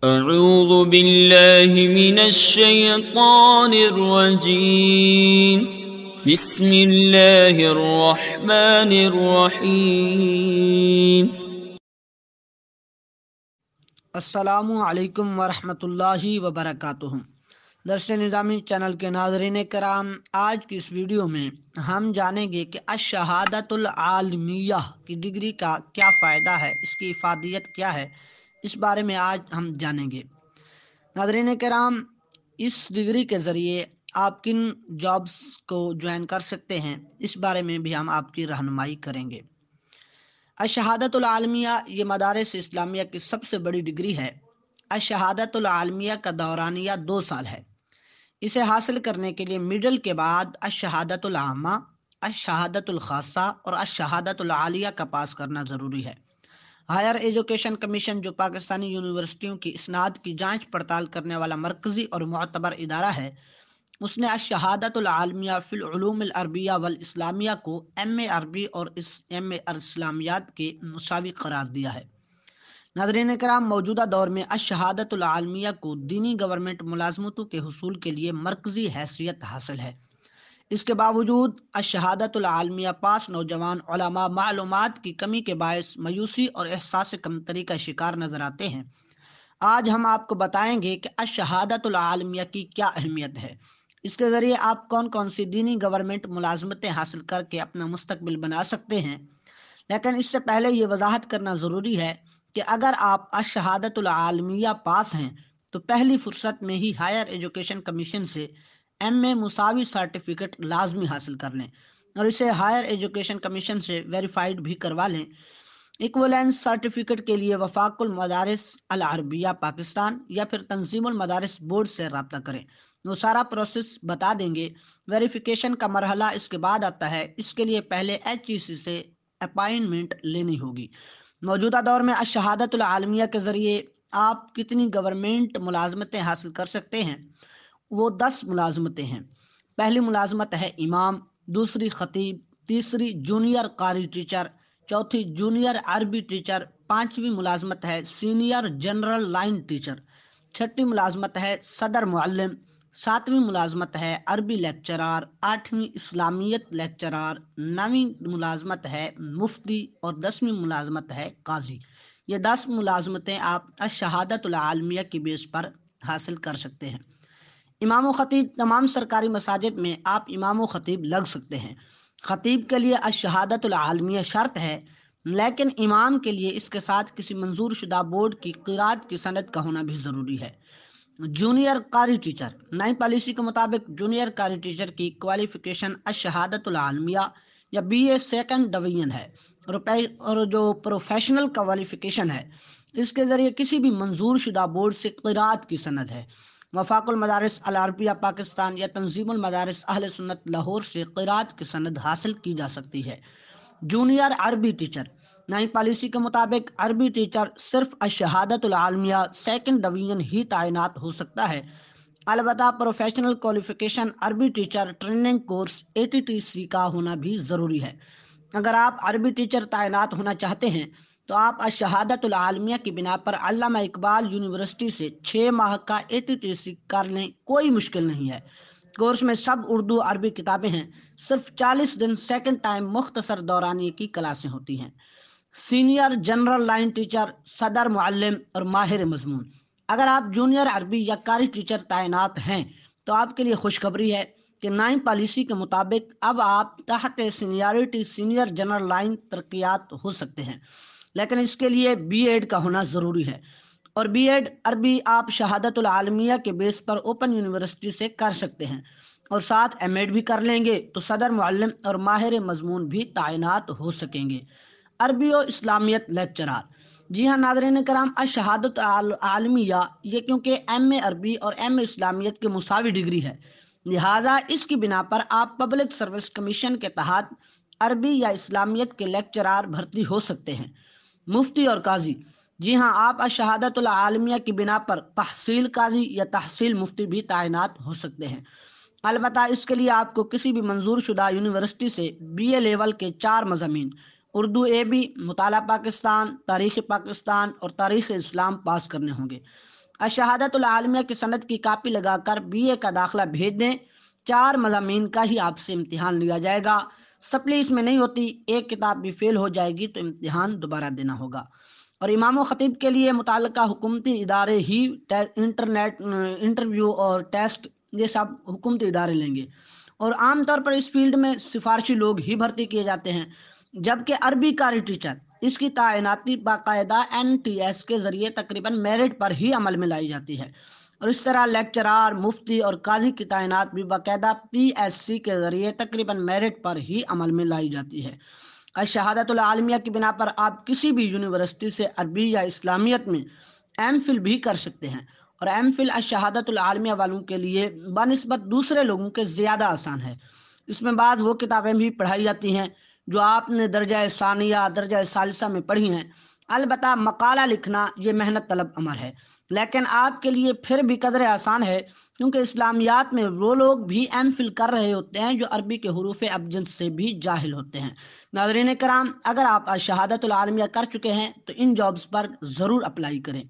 اعوذ باللہ من الشیطان الرجیم بسم اللہ الرحمن الرحیم السلام علیکم ورحمۃ اللہ وبرکاتہ۔ درس نظامی چینل کے ناظرین کرام، آج کی اس ویڈیو میں ہم جانیں گے کہ الشہادۃ العالمیہ کی ڈگری کا کیا فائدہ ہے، اس کی افادیت کیا ہے، اس بارے میں آج ہم جانیں گے۔ ناظرین کرام، اس ڈگری کے ذریعے آپ کن جابز کو جوائن کر سکتے ہیں، اس بارے میں بھی ہم آپ کی رہنمائی کریں گے۔ الشہادۃ العالمیہ یہ مدارس اسلامیہ کی سب سے بڑی ڈگری ہے۔ الشہادۃ العالمیہ کا دورانیہ 2 سال ہے۔ اسے حاصل کرنے کے لیے مڈل کے بعد الشہادۃ العامہ، الشہادۃ الخاصہ اور الشہادۃ العالیہ کا پاس کرنا ضروری ہے۔ ہائر ایجوکیشن کمیشن، جو پاکستانی یونیورسٹیوں کی اسناد کی جانچ پڑتال کرنے والا مرکزی اور معتبر ادارہ ہے، اس نے الشہادۃ العالمیہ فی العلوم العربیہ والاسلامیہ کو ایم اے عربی اور ایم اے اسلامیات کے مساوی قرار دیا ہے۔ ناظرین کرام، موجودہ دور میں الشہادۃ العالمیہ کو دینی گورنمنٹ ملازمتوں کے حصول کے لیے مرکزی حیثیت حاصل ہے۔ اس کے باوجود الشہادۃ العالمیہ پاس نوجوان علماء معلومات کی کمی کے باعث مایوسی اور احساس کمتری کا شکار نظر آتے ہیں۔ آج ہم آپ کو بتائیں گے کہ الشہادۃ العالمیہ کی کیا اہمیت ہے، اس کے ذریعے آپ کون کون سی دینی گورنمنٹ ملازمتیں حاصل کر کے اپنا مستقبل بنا سکتے ہیں۔ لیکن اس سے پہلے یہ وضاحت کرنا ضروری ہے کہ اگر آپ الشہادۃ العالمیہ پاس ہیں تو پہلی فرصت میں ہی ہائر ایجوکیشن کمیشن سے ایم اے مساوی سرٹیفکیٹ لازمی حاصل کر لیں اور اسے ہائر ایجوکیشن کمیشن سے ویریفائڈ بھی کروا لیں۔ ایکویلنس سرٹیفکیٹ کے لیے وفاق المدارس العربیہ پاکستان یا پھر تنظیم المدارس بورڈ سے رابطہ کریں، وہ سارا پروسیس بتا دیں گے۔ ویریفیکیشن کا مرحلہ اس کے بعد آتا ہے، اس کے لیے پہلے HEC سے اپائنٹمنٹ لینی ہوگی۔ موجودہ دور میں الشہادۃ العالمیہ کے ذریعے آپ کتنی گورنمنٹ ملازمتیں حاصل کر سکتے ہیں؟ وہ 10 ملازمتیں ہیں۔ پہلی ملازمت ہے امام، دوسری خطیب، تیسری جونیئر قاری ٹیچر، چوتھی جونیئر عربی ٹیچر، پانچویں ملازمت ہے سینئر جنرل لائن ٹیچر، چھٹی ملازمت ہے صدر معلم، ساتویں ملازمت ہے عربی لیکچرار، آٹھویں اسلامیت لیکچرار، نویں ملازمت ہے مفتی اور 10ویں ملازمت ہے قاضی۔ یہ 10 ملازمتیں آپ الشہادۃ العالمیہ کی بیس پر حاصل کر سکتے ہیں۔ امام و خطیب، تمام سرکاری مساجد میں آپ امام و خطیب لگ سکتے ہیں۔ خطیب کے لیے الشہادۃ العالمیہ شرط ہے، لیکن امام کے لیے اس کے ساتھ کسی منظور شدہ بورڈ کی قرات کی سند کا ہونا بھی ضروری ہے۔ جونیئر قاری ٹیچر، نئی پالیسی کے مطابق جونیئر قاری ٹیچر کی کوالیفیکیشن الشہادۃ العالمیہ یا BA سیکنڈ ڈویژن ہے، اور جو پروفیشنل کوالیفیکیشن ہے اس کے ذریعے کسی بھی منظور شدہ بورڈ سے قرات کی سند ہے۔ وفاق المدارس العربیہ پاکستان یا تنظیم المدارس اہل سنت لاہور سے قرات کی سند حاصل کی جا سکتی ہے۔ جونیئر عربی ٹیچر، نئی پالیسی کے مطابق عربی ٹیچر صرف الشہادۃ العالمیہ سیکنڈ ڈویژن ہی تعینات ہو سکتا ہے۔ البتہ پروفیشنل کوالیفیکیشن عربی ٹیچر ٹریننگ کورس ATTC کا ہونا بھی ضروری ہے۔ اگر آپ عربی ٹیچر تعینات ہونا چاہتے ہیں تو آپ الشہادۃ العالمیہ کی بنا پر علامہ اقبال یونیورسٹی سے 6 ماہ کا ATTC کر لیں، کوئی مشکل نہیں ہے۔ کورس میں سب اردو عربی کتابیں ہیں، صرف 40 دن سیکنڈ ٹائم مختصر دورانیے کی کلاسیں ہوتی ہیں۔ سینئر جنرل لائن ٹیچر، صدر معلم اور ماہر مضمون، اگر آپ جونیئر عربی یا قاری ٹیچر تعینات ہیں تو آپ کے لیے خوشخبری ہے کہ نئی پالیسی کے مطابق اب آپ تحت سینئرٹی سینئر جنرل لائن ترقیات ہو سکتے ہیں، لیکن اس کے لیے BEd کا ہونا ضروری ہے، اور BEd عربی آپ شہادت العالمیہ کے بیس پر اوپن یونیورسٹی سے کر سکتے ہیں، اور ساتھ MAd بھی کر لیں گے تو صدر معلم اور ماہر مضمون بھی تعینات ہو سکیں گے۔ عربی و اسلامیت لیکچرار، جی ہاں ناظرین کرام، الشہادت العالمیہ یہ کیونکہ MA عربی اور MA اسلامیت کے مساوی ڈگری ہے، لہٰذا اس کی بنا پر آپ پبلک سروس کمیشن کے تحت عربی یا اسلامیت کے لیکچرار بھرتی ہو سکتے ہیں۔ مفتی اور قاضی، جی ہاں، آپ الشہادت العالمیہ کی بنا پر تحصیل قاضی یا تحصیل مفتی بھی تعینات ہو سکتے ہیں۔ البتہ اس کے لیے آپ کو کسی بھی منظور شدہ یونیورسٹی سے BA لیول کے 4 مضامین اردو AB، مطالعہ پاکستان، تاریخ پاکستان اور تاریخ اسلام پاس کرنے ہوں گے۔ الشہادۃ العالمیہ کی سند کی کاپی لگا کر BA کا داخلہ بھیج دیں۔ 4 مضامین کا ہی آپ سے امتحان لیا جائے گا، سپلی اس میں نہیں ہوتی، ایک کتاب بھی فیل ہو جائے گی تو امتحان دوبارہ دینا ہوگا۔ اور امام و خطیب کے لیے متعلقہ حکومتی ادارے ہی انٹرنیٹ انٹرویو اور ٹیسٹ یہ سب حکومتی ادارے لیں گے، اور عام طور پر اس فیلڈ میں سفارشی لوگ ہی بھرتی کیے جاتے ہیں، جبکہ عربی قاری ٹیچر اس کی تعیناتی باقاعدہ NTS کے ذریعے تقریباً میرٹ پر ہی عمل میں لائی جاتی ہے، اور اس طرح لیکچرار، مفتی اور قاضی کی تعینات بھی باقاعدہ PSC کے ذریعے تقریباً میرٹ پر ہی عمل میں لائی جاتی ہے۔ الشہادۃ العالمیہ کی بنا پر آپ کسی بھی یونیورسٹی سے عربی یا اسلامیت میں MPhil بھی کر سکتے ہیں، اور MPhil الشہادۃ العالمیہ والوں کے لیے بنسبت دوسرے لوگوں کے زیادہ آسان ہے۔ اس میں بعد وہ کتابیں بھی پڑھائی جاتی ہیں جو آپ نے درجہ ثانیہ، درجہ ثالثہ میں پڑھی ہیں۔ البتہ مقالہ لکھنا یہ محنت طلب امر ہے، لیکن آپ کے لیے پھر بھی قدر آسان ہے، کیونکہ اسلامیات میں وہ لوگ بھی MPhil کر رہے ہوتے ہیں جو عربی کے حروف ابجد سے بھی جاہل ہوتے ہیں۔ ناظرین کرام، اگر آپ الشہادۃ العالمیہ کر چکے ہیں تو ان جابز پر ضرور اپلائی کریں۔